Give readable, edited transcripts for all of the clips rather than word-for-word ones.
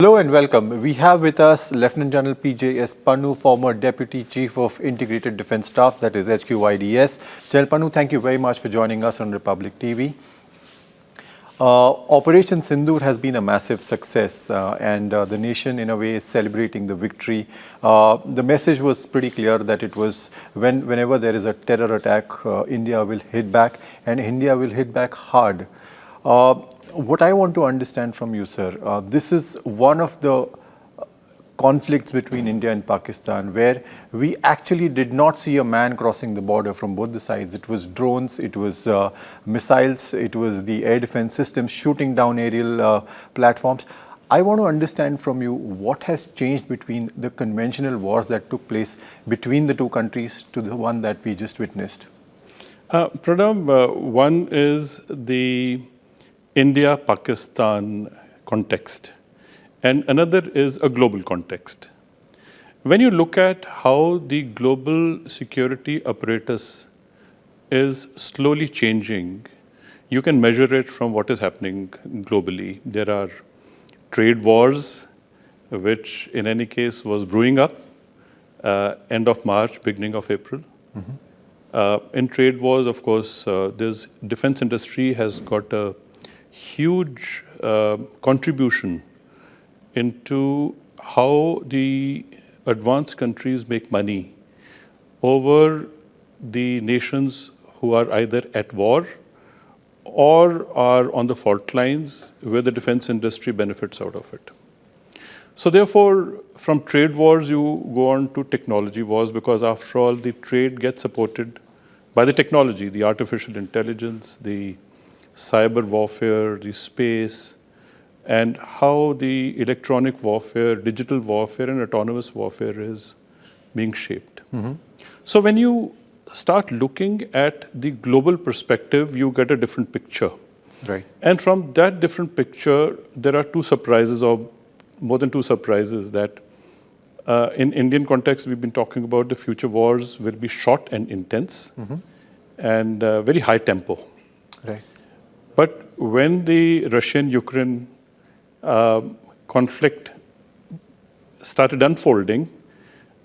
Hello and welcome. We have with us Lieutenant General P.J.S. Pannu, former Deputy Chief of Integrated Defence Staff, that is HQIDS. General Pannu, thank you very much for joining us on Republic TV. Operation Sindoor has been a massive success and the nation in a way is celebrating the victory. The message was pretty clear that it was whenever there is a terror attack, India will hit back and India will hit back hard. What I want to understand from you, sir, this is one of the conflicts between India and Pakistan where we actually did not see a man crossing the border from both the sides. It was drones, it was missiles, it was the air defense systems shooting down aerial platforms. I want to understand from you what has changed between the conventional wars that took place between the two countries to the one that we just witnessed. Pranav, one is the India-Pakistan context, and another is a global context. When you look at how the global security apparatus is slowly changing, you can measure it from what is happening globally. There are trade wars, which in any case was brewing up end of March, beginning of April. In trade wars, of course, this defense industry has got a huge contribution into how the advanced countries make money over the nations who are either at war or are on the fault lines where the defense industry benefits out of it. So therefore, from trade wars, you go on to technology wars because after all, the trade gets supported by the technology, the artificial intelligence, the cyber warfare, the space, and how the electronic warfare, digital warfare, and autonomous warfare is being shaped. So when you start looking at the global perspective, you get a different picture. Right. And from that different picture, there are two surprises, or more than two surprises, that in Indian context, we've been talking about the future wars will be short and intense and very high tempo. Right. But when the Russian-Ukraine conflict started unfolding,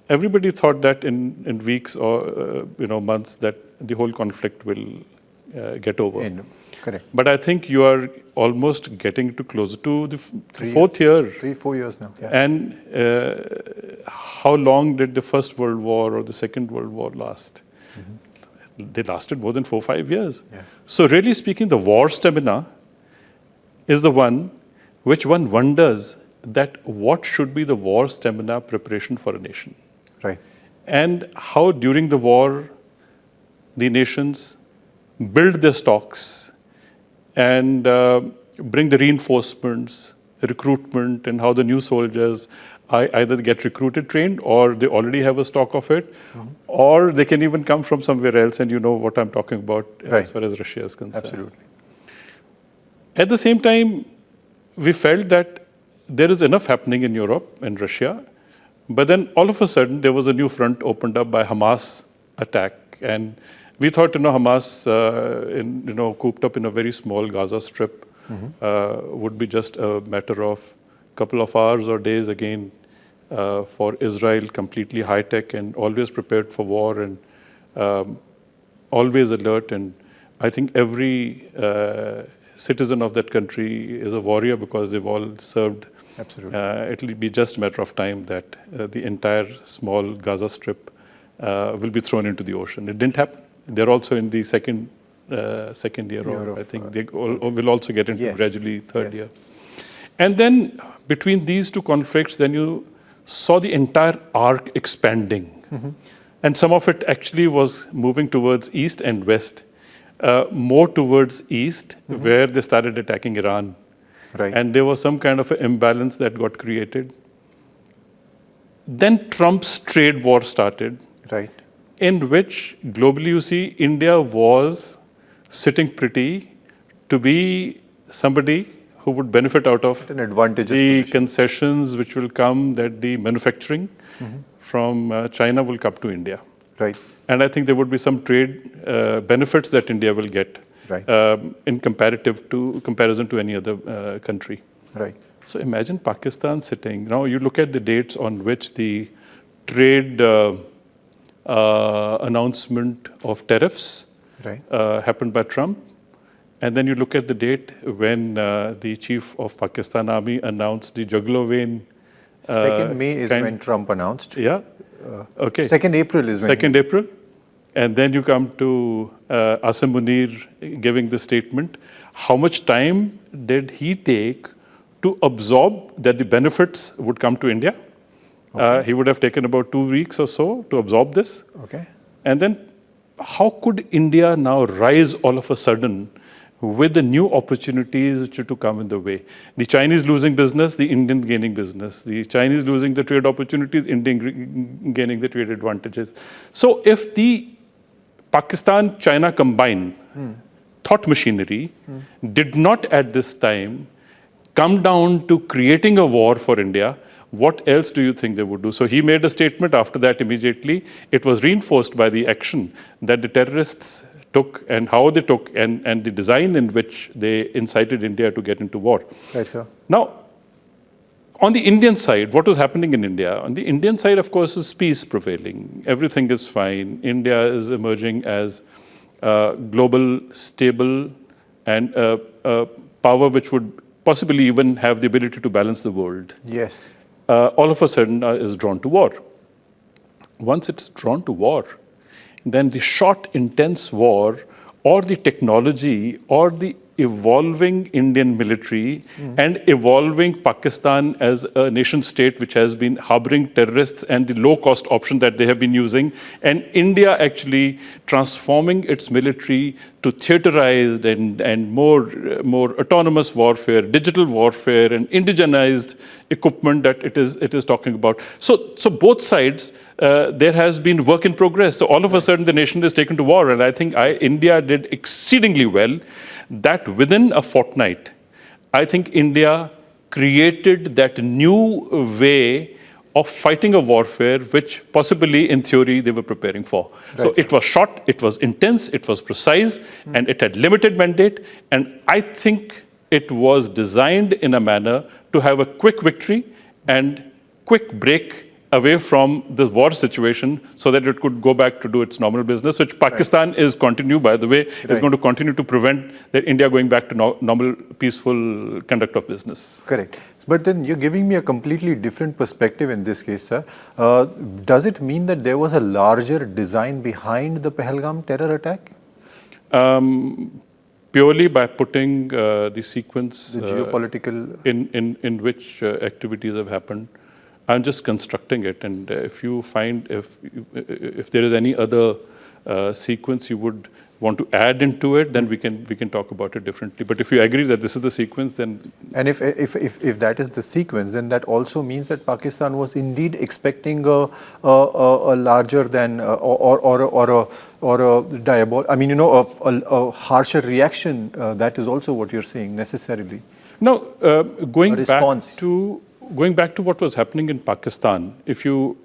everybody thought that in weeks or months that the whole conflict will get over. Correct. But I think you are almost getting closer to the fourth year. 3-4 years now. Yeah. And how long did the First World War or the Second World War last? They lasted more than 4-5 years. Yeah. So really speaking, the war stamina is the one which one wonders that what should be the war stamina preparation for a nation. Right. And how during the war, the nations build their stocks and bring the reinforcements, recruitment, and how the new soldiers either get recruited, trained, or they already have a stock of it, or they can even come from somewhere else, and you know what I'm talking about as far as Russia is concerned. Absolutely. At the same time, we felt that there is enough happening in Europe and Russia, but then all of a sudden there was a new front opened up by Hamas attack, and we thought, Hamas, cooped up in a very small Gaza Strip, would be just a matter of a couple of hours or days again for Israel, completely high-tech and always prepared for war and always alert. And I think every citizen of that country is a warrior because they've all served. Absolutely. It'll be just a matter of time that the entire small Gaza Strip will be thrown into the ocean. It didn't happen. They're also in the second year, or I think they will also get into gradually third year. And then between these two conflicts, then you saw the entire arc expanding. And some of it actually was moving towards east and west, more towards east, where they started attacking Iran. Right. And there was some kind of an imbalance that got created. Then Trump's trade war started. Right. In which globally you see India was sitting pretty to be somebody who would benefit out of the concessions which will come, that the manufacturing from China will come to India. Right. And I think there would be some trade benefits that India will get in comparison to any other country. Right. So imagine Pakistan sitting. Now you look at the dates on which the trade announcement of tariffs Right. happened by Trump. And then you look at the date when the chief of Pakistan Army announced the jugular vein. 2nd May is when Trump announced. Yeah. Okay. 2nd April is when. 2nd April. And then you come to Asim Munir giving the statement. How much time did he take to absorb that the benefits would come to India? Okay. He would have taken about 2 weeks or so to absorb this. Okay. And then how could India now rise all of a sudden with the new opportunities which are to come in the way? The Chinese losing business, the Indian gaining business. The Chinese losing the trade opportunities, Indian gaining the trade advantages. So if the Pakistan, China combined thought machinery did not at this time come down to creating a war for India, what else do you think they would do? So he made a statement after that immediately. It was reinforced by the action that the terrorists took and how they took and the design in which they incited India to get into war. Right, sir. Now, on the Indian side, what was happening in India? On the Indian side, of course, is peace prevailing. Everything is fine. India is emerging as global, stable, and a power which would possibly even have the ability to balance the world. Yes. All of a sudden is drawn to war. Once it's drawn to war, then the short, intense war, or the technology, or the evolving Indian military, and evolving Pakistan as a nation state which has been harboring terrorists and the low-cost option that they have been using, and India actually transforming its military to theaterized and more autonomous warfare, digital warfare, and indigenized equipment that it is talking about. So both sides, there has been work in progress. So all of a sudden, the nation is taken to war, and I think India did exceedingly well. That within a fortnight, I think India created that new way of fighting a warfare which possibly in theory they were preparing for. Right. So it was short, it was intense, it was precise, and it had limited mandate. And I think it was designed in a manner to have a quick victory and quick break away from the war situation so that it could go back to do its normal business, which Pakistan is by the way, is going to continue to prevent that India going back to normal, peaceful conduct of business. Correct. But then you're giving me a completely different perspective in this case, sir. Does it mean that there was a larger design behind the Pahalgam terror attack? Purely by putting the sequence the geopolitical in which activities have happened. I'm just constructing it, and if you find if there is any other sequence you would want to add into it, then we can talk about it differently. But if you agree that this is the sequence, then and if that is the sequence, then that also means that Pakistan was indeed expecting a larger than or a diabolical. I mean, a harsher reaction. That is also what you're saying necessarily. Now, going back to what was happening in Pakistan, if you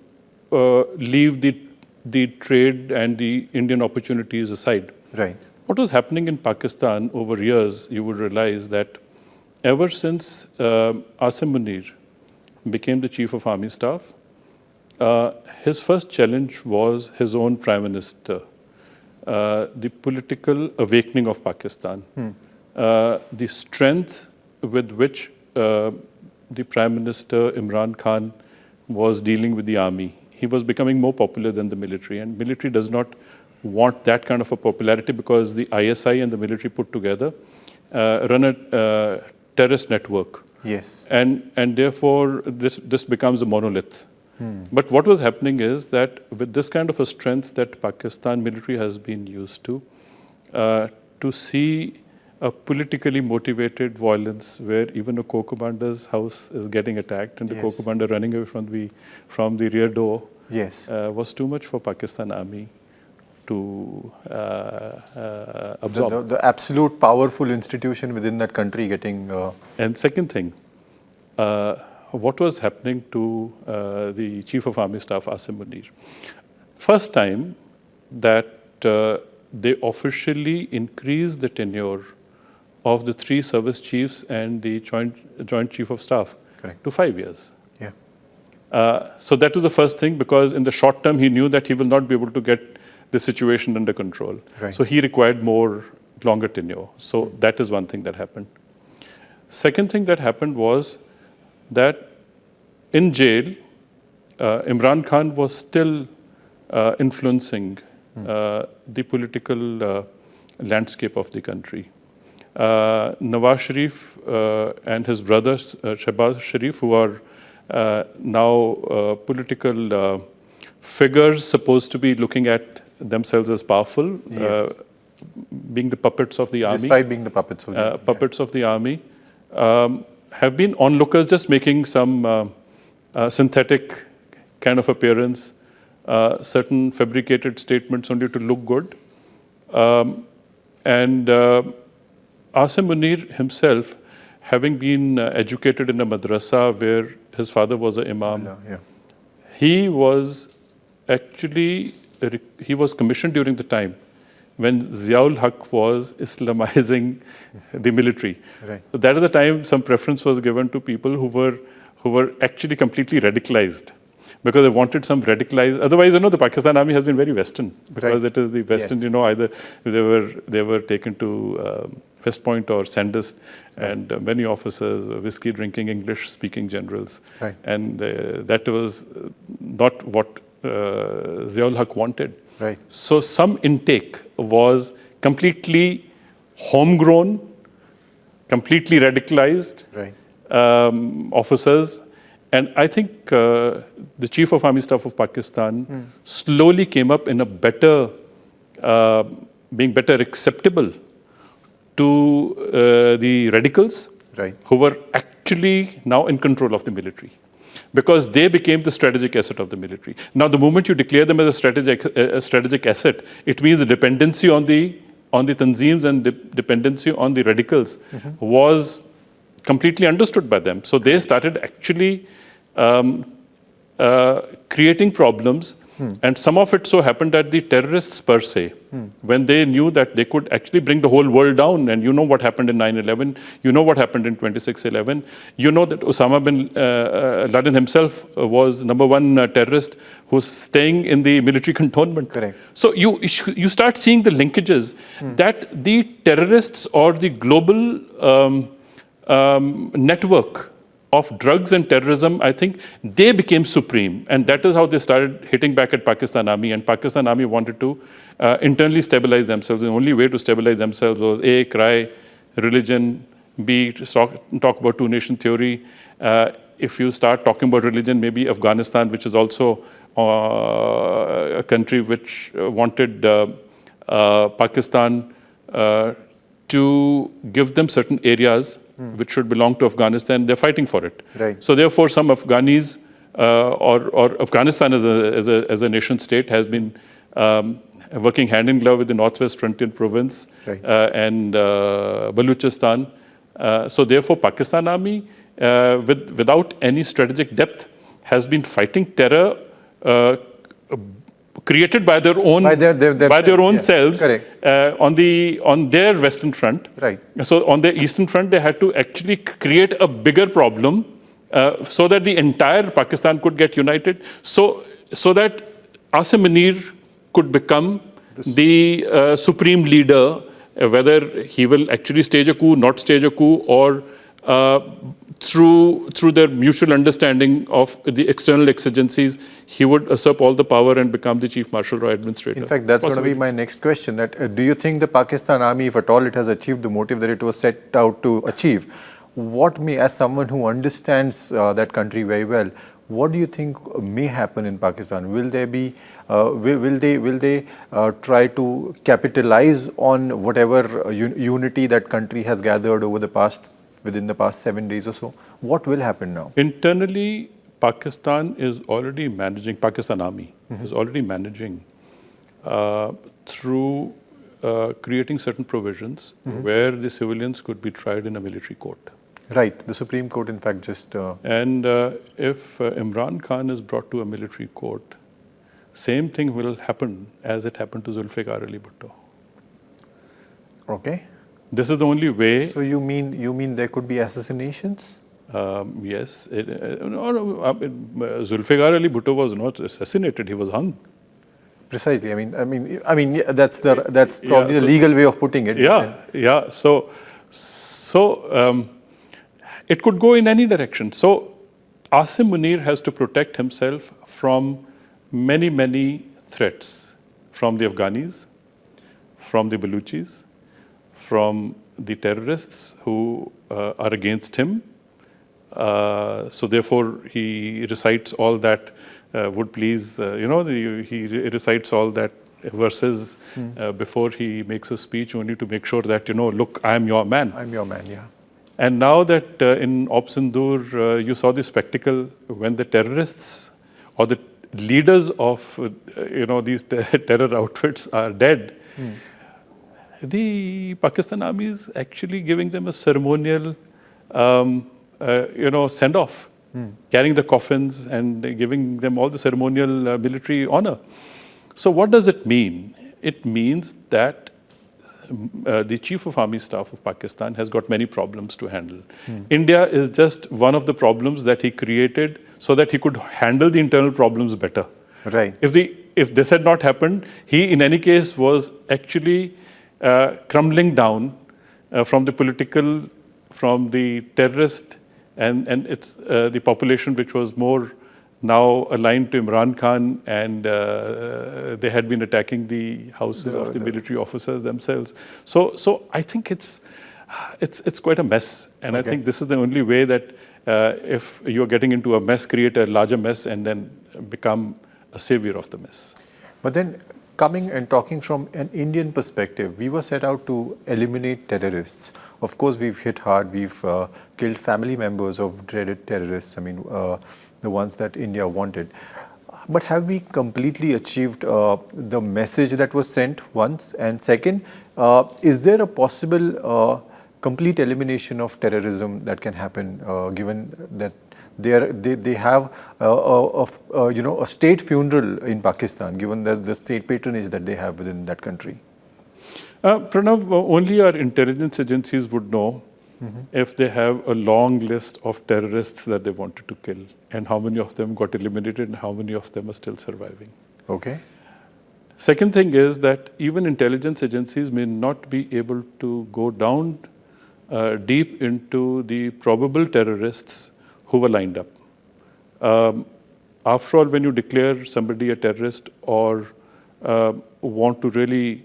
leave the trade and the Indian opportunities aside, right? What was happening in Pakistan over years, you would realize that ever since Asim Munir became the chief of army staff, his first challenge was his own prime minister, the political awakening of Pakistan, the strength with which the Prime Minister Imran Khan was dealing with the army. He was becoming more popular than the military, and military does not want that kind of a popularity because the ISI and the military put together run a terrorist network. Yes. And therefore, this becomes a monolith. But what was happening is that with this kind of a strength that Pakistan military has been used to see a politically motivated violence where even a corps commander's house is getting attacked and the corps commander running away from the rear door was too much for Pakistan army to absorb. The absolute powerful institution within that country getting... And second thing, what was happening to the Chief of Army Staff, Asim Munir? First time that they officially increased the tenure of the 3 service chiefs and the joint chief of staff Correct. to 5 years. Yeah. So that was the first thing, because in the short term, he knew that he will not be able to get the situation under control. Right. So he required longer tenure. So that is one thing that happened. Second thing that happened was that in jail, Imran Khan was still influencing the political landscape of the country. Nawaz Sharif and his brother Shehbaz Sharif, who are now political figures supposed to be looking at themselves as powerful, Yes. being the puppets of the army. Despite being the puppets of the Puppets of the army, have been onlookers, just making some synthetic kind of appearance, certain fabricated statements only to look good. And Asim Munir himself, having been educated in a madrasa where his father was an imam, yeah. he was commissioned during the time when Ziaul Haq was Islamizing the military. Right. So that is the time some preference was given to people who were actually completely radicalized, because they wanted some radicalized. Otherwise, the Pakistan army has been very Western, because Right. it is the Western. Yes. Either they were taken to West Point or Sandist, and many officers were whiskey drinking English-speaking generals, Right. and that was not what Ziaul Haq wanted. Right. So some intake was completely homegrown, completely radicalized Right. officers. And I think the Chief of Army Staff of Pakistan slowly came up in a better, being better acceptable to the radicals, Right. who were actually now in control of the military, because they became the strategic asset of the military. Now, the moment you declare them as a strategic asset, it means the dependency on the tanzeems and dependency on the radicals was completely understood by them. So they started actually creating problems. And some of it so happened that the terrorists per se, when they knew that they could actually bring the whole world down, and you know what happened in 9/11, you know what happened in 26/11, you know that Osama bin Laden himself was #1 terrorist who's staying in the military cantonment. Correct. So you start seeing the linkages that the terrorists or the global network of drugs and terrorism, I think they became supreme. And that is how they started hitting back at Pakistan Army. And Pakistan Army wanted to internally stabilize themselves. The only way to stabilize themselves was A, cry religion, B, talk about two-nation theory. If you start talking about religion, maybe Afghanistan, which is also a country which wanted Pakistan to give them certain areas which should belong to Afghanistan. They're fighting for it. Right. So therefore, some Afghanis or Afghanistan as a nation state has been working hand in glove with the Northwest Frontier Province, Right. And Baluchistan. So therefore, Pakistan Army, without any strategic depth, has been fighting terror created by their own selves, on their western front. Right. So on their eastern front, they had to actually create a bigger problem so that the entire Pakistan could get united. So that Asim Munir could become the supreme leader, whether he will actually stage a coup, not stage a coup, or through their mutual understanding of the external exigencies, he would usurp all the power and become the Chief Marshal or Administrator. In fact, that's going to be my next question. That do you think the Pakistan Army, if at all it has achieved the motive that it was set out to achieve, what may, as someone who understands that country very well, what do you think may happen in Pakistan? Will there be, will they try to capitalize on whatever unity that country has gathered within the past 7 days or so? What will happen now? Internally, Pakistan is already managing, Pakistan Army is already managing through creating certain provisions where the civilians could be tried in a military court. Right. The Supreme Court, in fact, just... And if Imran Khan is brought to a military court, same thing will happen as it happened to Zulfikar Ali Bhutto. Okay. This is the only way. So you mean there could be assassinations? Yes. Zulfikar Ali Bhutto was not assassinated; he was hung. Precisely. Yeah, that's probably Yeah, the legal way of putting it. Yeah. So it could go in any direction. So Asim Munir has to protect himself from many threats, from the Afghanis, from the Baluchis, from the terrorists who are against him. So therefore, he recites all that would please, he recites all that verses before he makes a speech, only to make sure that, look, I am your man. I'm your man, yeah. And now that in Op Sindoor, you saw the spectacle when the terrorists or the leaders of, these terror outfits are dead, the Pakistan army is actually giving them a ceremonial, send-off, carrying the coffins and giving them all the ceremonial military honor. So what does it mean? It means that the Chief of Army Staff of Pakistan has got many problems to handle. India is just one of the problems that he created so that he could handle the internal problems better. Right. If this had not happened, he in any case was actually crumbling down from the political, from the terrorist, and it's the population which was more now aligned to Imran Khan, and they had been attacking the houses of the military officers themselves. So I think it's quite a mess, and I think this is the only way that if you're getting into a mess, create a larger mess, and then become a savior of the mess. But then, coming and talking from an Indian perspective, we were set out to eliminate terrorists. Of course, we've hit hard. We've killed family members of dreaded terrorists. The ones that India wanted. But have we completely achieved the message that was sent once? And second, is there a possible complete elimination of terrorism that can happen, given that they have a state funeral in Pakistan, given the state patronage that they have within that country? Pranav, only our intelligence agencies would know if they have a long list of terrorists that they wanted to kill, and how many of them got eliminated and how many of them are still surviving. Okay. Second thing is that even intelligence agencies may not be able to go down deep into the probable terrorists who were lined up. After all, when you declare somebody a terrorist or want to really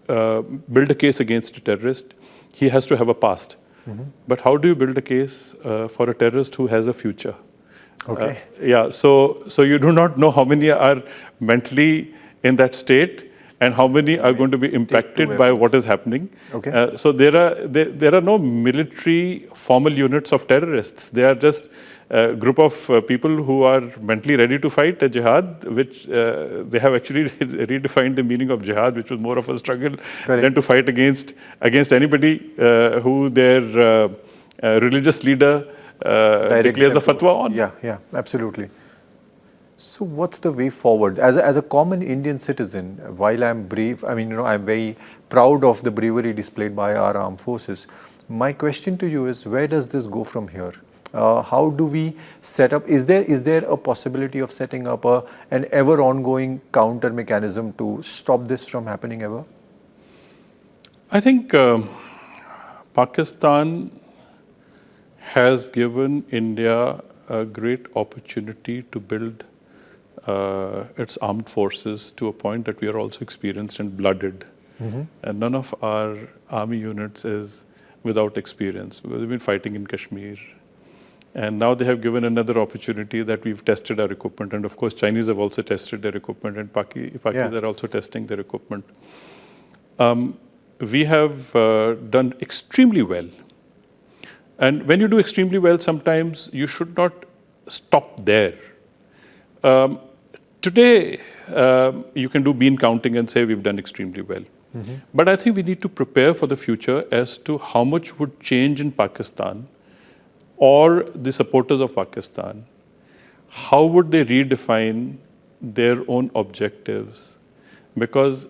build a case against a terrorist, he has to have a past. But how do you build a case for a terrorist who has a future? Okay. So you do not know how many are mentally in that state and how many are going to be impacted by what is happening. Okay. So there are no military formal units of terrorists. They are just a group of people who are mentally ready to fight a jihad, which they have actually redefined the meaning of jihad, which was more of a struggle than to fight against anybody who their religious leader declares a fatwa on. Yeah, absolutely. So what's the way forward? As a common Indian citizen, while I'm brave, I'm very proud of the bravery displayed by our armed forces. My question to you is, where does this go from here? How do we set up? Is there a possibility of setting up an ever ongoing counter mechanism to stop this from happening ever? I think Pakistan has given India a great opportunity to build its armed forces to a point that we are also experienced and blooded. And none of our army units is without experience. We've been fighting in Kashmir. And now they have given another opportunity that we've tested our equipment. And of course, Chinese have also tested their equipment, and Pakis are also testing their equipment. We have done extremely well. And when you do extremely well, sometimes you should not stop there. Today, you can do bean counting and say we've done extremely well. But I think we need to prepare for the future as to how much would change in Pakistan or the supporters of Pakistan. How would they redefine their own objectives? Because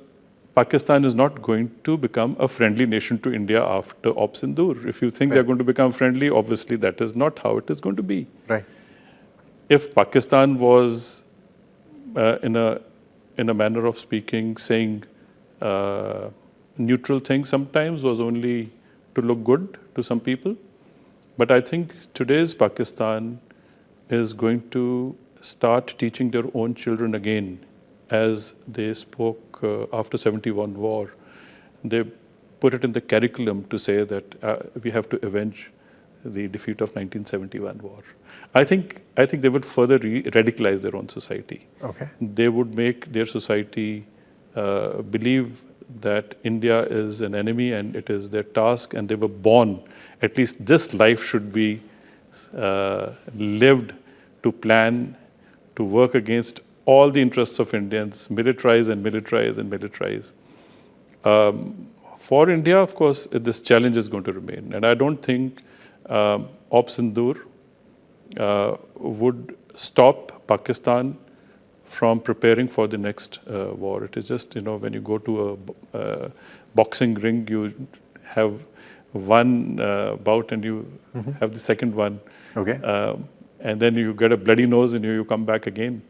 Pakistan is not going to become a friendly nation to India after Op Sindoor. If you think they're going to become friendly, obviously that is not how it is going to be. Right. If Pakistan was, in a manner of speaking, saying neutral things sometimes was only to look good to some people. But I think today's Pakistan is going to start teaching their own children again, as they spoke after 71 war. They put it in the curriculum to say that we have to avenge the defeat of 1971 war. I think they would further radicalize their own society. Okay. They would make their society believe that India is an enemy and it is their task, and they were born, at least this life should be lived to plan, to work against all the interests of Indians, militarize and militarize and militarize. For India, of course, this challenge is going to remain. And I don't think Op Sindoor would stop Pakistan from preparing for the next war. It is just, when you go to a boxing ring, you have one bout and you have the second one. Okay. And then you get a bloody nose and you come back again.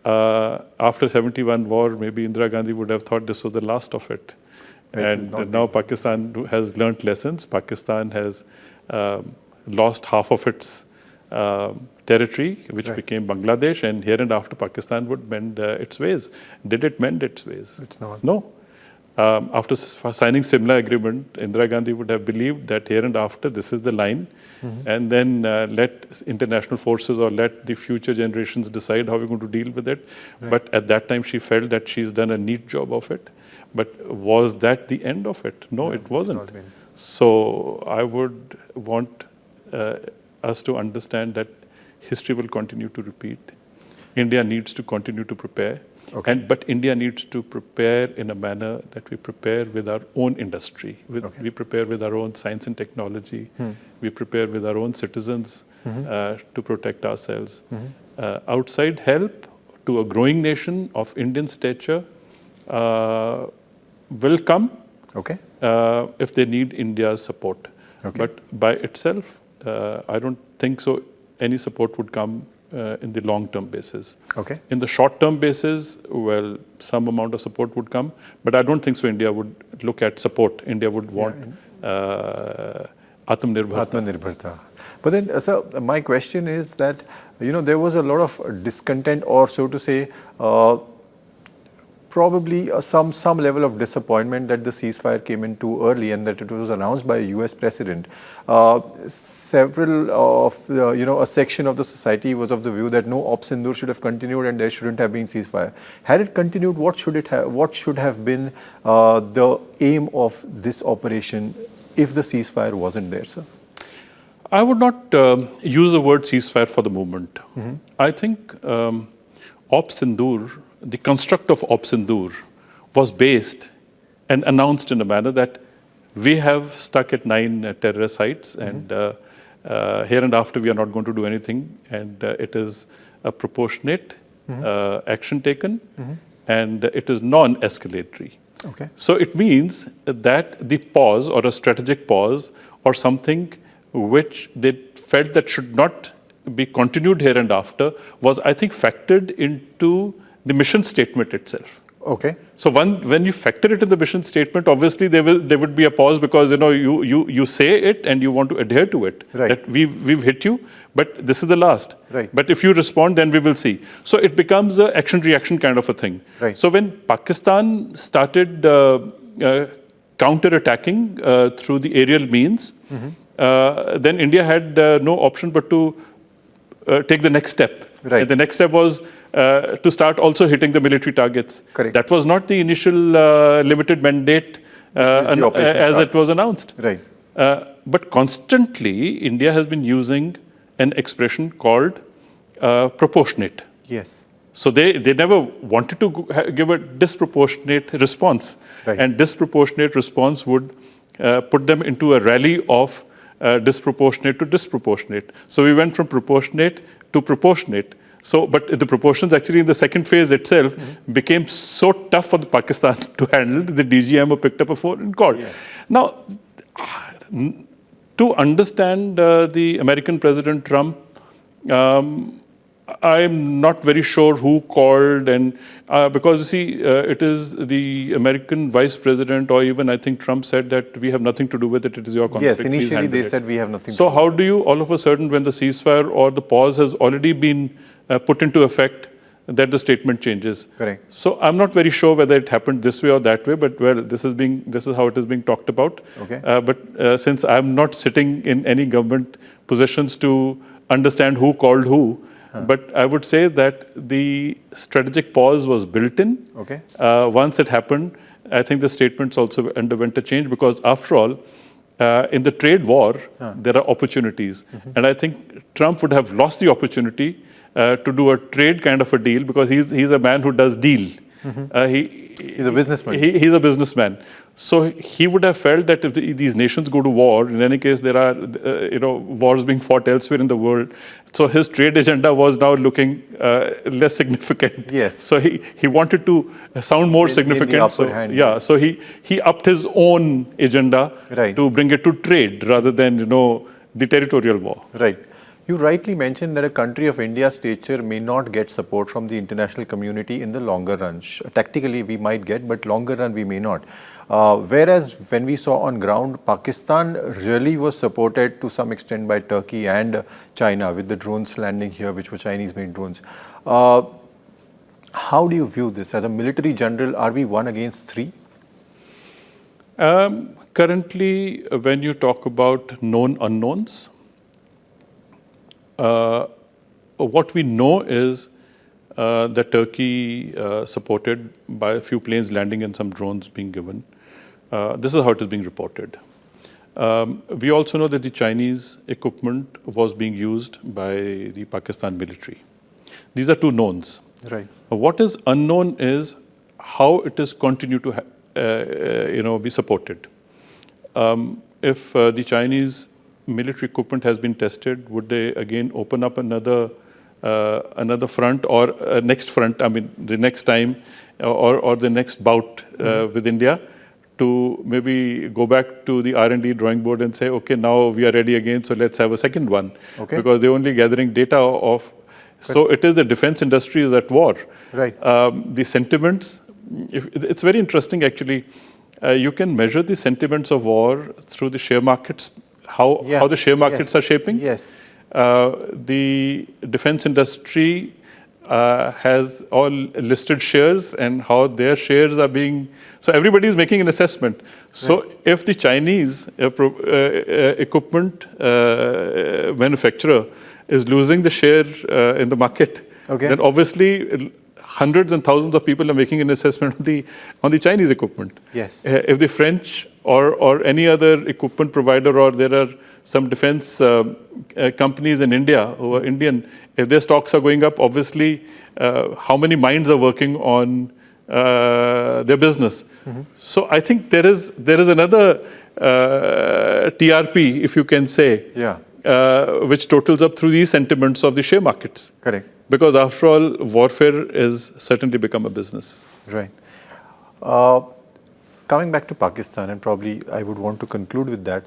After 71 war, maybe Indira Gandhi would have thought this was the last of it. And now Pakistan has learnt lessons. Pakistan has lost half of its territory, which became Bangladesh, and here and after Pakistan would mend its ways. Did it mend its ways? It's not. No. After signing Simla agreement, Indira Gandhi would have believed that here and after this is the line, and then let international forces or let the future generations decide how we're going to deal with it. Right. But at that time, she felt that she's done a neat job of it. But was that the end of it? No, it wasn't. So I would want us to understand that history will continue to repeat. India needs to continue to prepare. Okay. But India needs to prepare in a manner that we prepare with our own industry. We prepare with our own science and technology. We prepare with our own citizens to protect ourselves. Outside help to a growing nation of Indian stature will come if they need India's support. But by itself, I don't think so any support would come in the long-term basis. In the short-term basis, well, some amount of support would come, but I don't think so India would look at support. India would want Atmanirbharta. But then, sir, my question is that, there was a lot of discontent, or so to say, probably some level of disappointment that the ceasefire came in too early and that it was announced by a US president. Several of, a section of the society was of the view that no Op Sindoor should have continued and there shouldn't have been ceasefire. Had it continued, what should have been the aim of this operation if the ceasefire wasn't there, sir? I would not use the word ceasefire for the moment. I think Op Sindoor, the construct of Op Sindoor, was based and announced in a manner that we have stuck at 9 terrorist sites, and here and after we are not going to do anything, and it is a proportionate action taken, and it is non-escalatory. So it means that the pause, or a strategic pause, or something which they felt that should not be continued here and after, was, I think, factored into the mission statement itself. So when you factor it in the mission statement, obviously there would be a pause, because you say it and you want to adhere to it. That we've hit you, but this is the last. But if you respond, then we will see. So it becomes an action-reaction kind of a thing. So when Pakistan started counter-attacking through the aerial means, then India had no option but to take the next step. And the next step was to start also hitting the military targets. That was not the initial limited mandate as it was announced. But constantly, India has been using an expression called proportionate. So they never wanted to give a disproportionate response. And disproportionate response would put them into a rally of disproportionate to disproportionate. So we went from proportionate to proportionate. So, but the proportions actually in the second phase itself became so tough for the Pakistan to handle, the DGMO picked up a phone and called. Yes. Now, to understand the American President Trump, I'm not very sure who called, and because you see, it is the American Vice President, or even I think Trump said that we have nothing to do with it. It is your conflict. Yes, Please initially handle they it. said we have nothing So to do. how do you all of a sudden, when the ceasefire or the pause has already been put into effect, that the statement changes? Correct. So I'm not very sure whether it happened this way or that way, but well, this is how it is being talked about. Okay. But since I'm not sitting in any government positions to understand who called who, but I would say that the strategic pause was built in. Okay. Once it happened, I think the statements also underwent a change, because after all, in the trade war, there are opportunities. And I think Trump would have lost the opportunity to do a trade kind of a deal, because he's a man who does deal. He's a businessman. He's a businessman. So he would have felt that if these nations go to war, in any case, there are wars being fought elsewhere in the world. So his trade agenda was now looking less significant. Yes. So he wanted to sound more significant. upper So hand, yeah, yes. so he upped his own agenda Right. to bring it to trade rather than the territorial war. Right. You rightly mentioned that a country of India's stature may not get support from the international community in the longer run. Tactically, we might get, but longer run, we may not. Whereas when we saw on ground, Pakistan really was supported to some extent by Turkey and China with the drones landing here, which were Chinese-made drones. How do you view this? As a military general, are we 1 against 3? Currently, when you talk about known unknowns, what we know is that Turkey supported by a few planes landing and some drones being given. This is how it is being reported. We also know that the Chinese equipment was being used by the Pakistan military. These are two knowns. Right. What is unknown is how it is continued to be supported. If the Chinese military equipment has been tested, would they again open up another front or next front? I mean, the next time or the next bout with India, to maybe go back to the R&D drawing board and say, okay, now we are ready again, so let's have a second one. Okay. Because they're only gathering data of. So it is the defense industry is at war. Right. The sentiments. It's very interesting actually. You can measure the sentiments of war through the share markets. How the share markets are shaping. Yes. The defense industry has all listed shares and how their shares are being. So everybody is making an assessment. So if the Chinese equipment manufacturer is losing the share in the market, then obviously hundreds and thousands of people are making an assessment on the Chinese equipment. Yes. If the French or any other equipment provider, or there are some defense companies in India who are Indian, if their stocks are going up, obviously how many minds are working on their business. So I think there is another TRP, if you can say, which totals up through these sentiments of the share markets. Correct. Because after all, warfare is certainly become a business. Right. Coming back to Pakistan, and probably I would want to conclude with that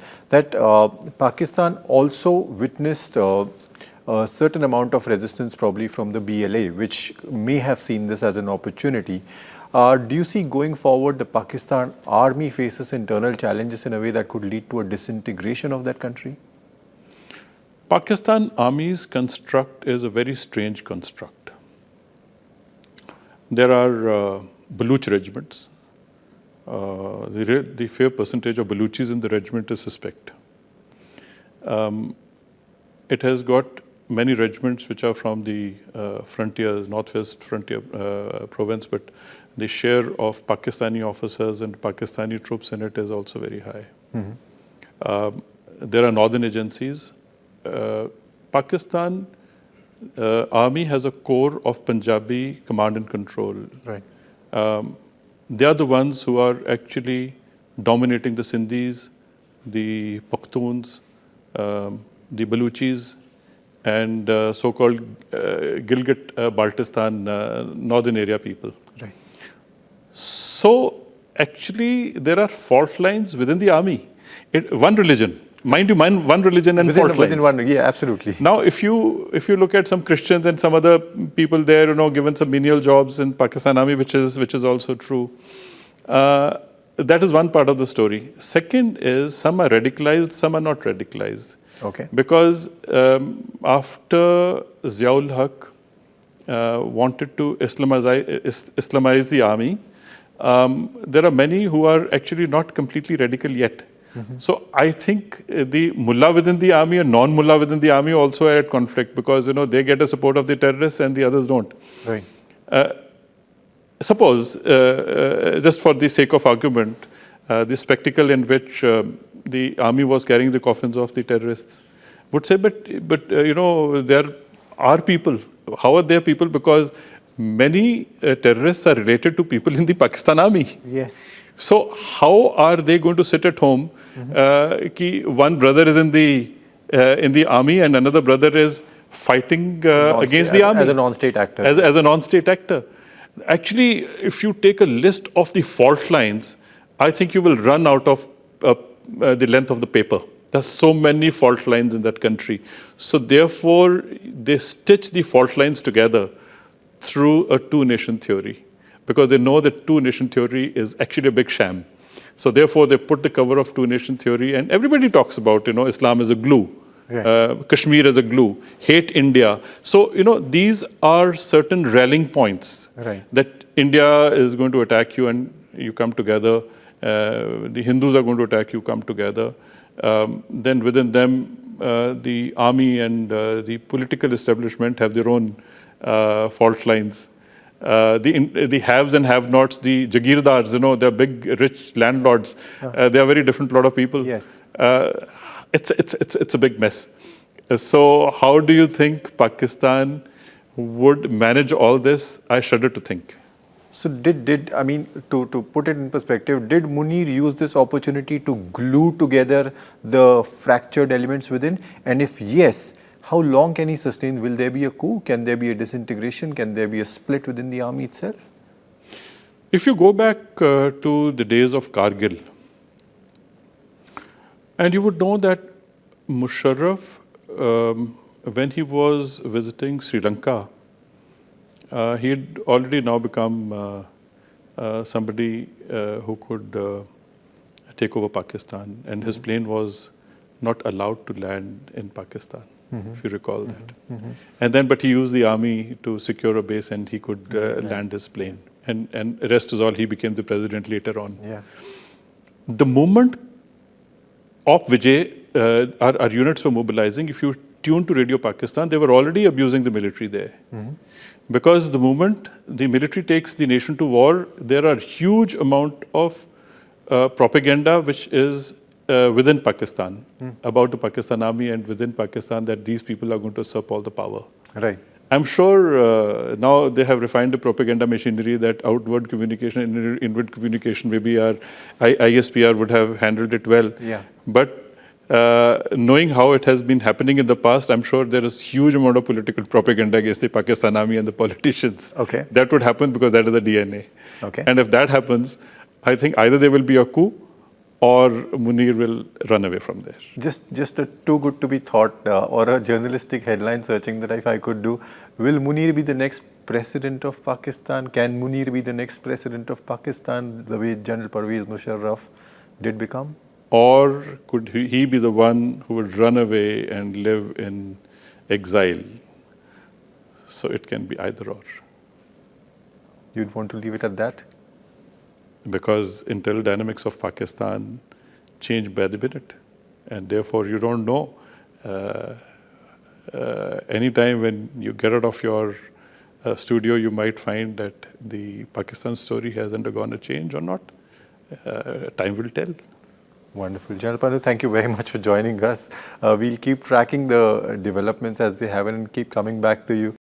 Pakistan also witnessed a certain amount of resistance probably from the BLA, which may have seen this as an opportunity. Do you see going forward the Pakistan army faces internal challenges in a way that could lead to a disintegration of that country? Pakistan Army's construct is a very strange construct. There are Baluch regiments. The fair percentage of Baluchis in the regiment is suspect. It has got many regiments which are from the frontiers, northwest frontier province, but the share of Pakistani officers and Pakistani troops in it is also very high. There are northern agencies. Pakistan Army has a core of Punjabi command and control. Right. They are the ones who are actually dominating the Sindhis, the Pakhtuns, the Baluchis, and so-called Gilgit-Baltistan northern area people. Right. So actually, there are fault lines within the army. One religion, mind you, one religion and fault lines. Within one, yeah, absolutely. Now, if you look at some Christians and some other people there, given some menial jobs in Pakistan Army, which is also true, that is one part of the story. Second is some are radicalized, some are not radicalized. Okay. Because after Ziaul Haq wanted to Islamize the army, there are many who are actually not completely radical yet. Mm-hmm. So I think the mullah within the army and non-mullah within the army also are at conflict because they get the support of the terrorists and the others don't. Right. Suppose, just for the sake of argument, the spectacle in which the army was carrying the coffins of the terrorists would say, but there are people. How are there people? Because many terrorists are related to people in the Pakistan army. Yes. So how are they going to sit at home? Mm-hmm. One brother is in the army and another brother is fighting against the army. As a non-state actor. As a non-state actor. Actually, if you take a list of the fault lines, I think you will run out of the length of the paper. There's so many fault lines in that country. So therefore, they stitch the fault lines together through a two-nation theory because they know that two-nation theory is actually a big sham. So therefore, they put the cover of two-nation theory and everybody talks about, Islam as a glue. Right. Kashmir as a glue, hate India. So, these are certain rallying points. Right. That India is going to attack you and you come together. The Hindus are going to attack you, come together. Then within them, the army and the political establishment have their own fault lines. The haves and have-nots, the Jagirdars, they're big, rich landlords. They are very different lot of people. Yes. It's a big mess. So how do you think Pakistan would manage all this? I shudder to think. So to put it in perspective, did Munir use this opportunity to glue together the fractured elements within? And if yes, how long can he sustain? Will there be a coup? Can there be a disintegration? Can there be a split within the army itself? If you go back to the days of Kargil, and you would know that Musharraf, when he was visiting Sri Lanka, he had already now become somebody who could take over Pakistan, and his plane was not allowed to land in Pakistan, if you recall that. And then, but he used the army to secure a base, and he could land his plane. And rest is all. He became the president later on. Yeah. The moment of Vijay, our units were mobilizing. If you tune to Radio Pakistan, they were already abusing the military there. Because the moment the military takes the nation to war, there are huge amount of propaganda which is within Pakistan, about the Pakistan army and within Pakistan, that these people are going to usurp all the power. Right. I'm sure now they have refined the propaganda machinery that outward communication and inward communication, maybe our ISPR would have handled it well. Yeah. But knowing how it has been happening in the past, I'm sure there is huge amount of political propaganda against the Pakistan army and the politicians. Okay. That would happen because that is the DNA. Okay. And if that happens, I think either there will be a coup or Munir will run away from there. Just a too good to be thought or a journalistic headline searching that if I could do, will Munir be the next president of Pakistan? Can Munir be the next president of Pakistan the way General Parvez Musharraf did become? Or could he be the one who would run away and live in exile? So it can be either or. You'd want to leave it at that? Because internal dynamics of Pakistan change by the minute. And therefore you don't know. Anytime when you get out of your studio, you might find that the Pakistan story has undergone a change or not. Time will tell. Wonderful. General Panu, thank you very much for joining us. We'll keep tracking the developments as they happen and keep coming back to you.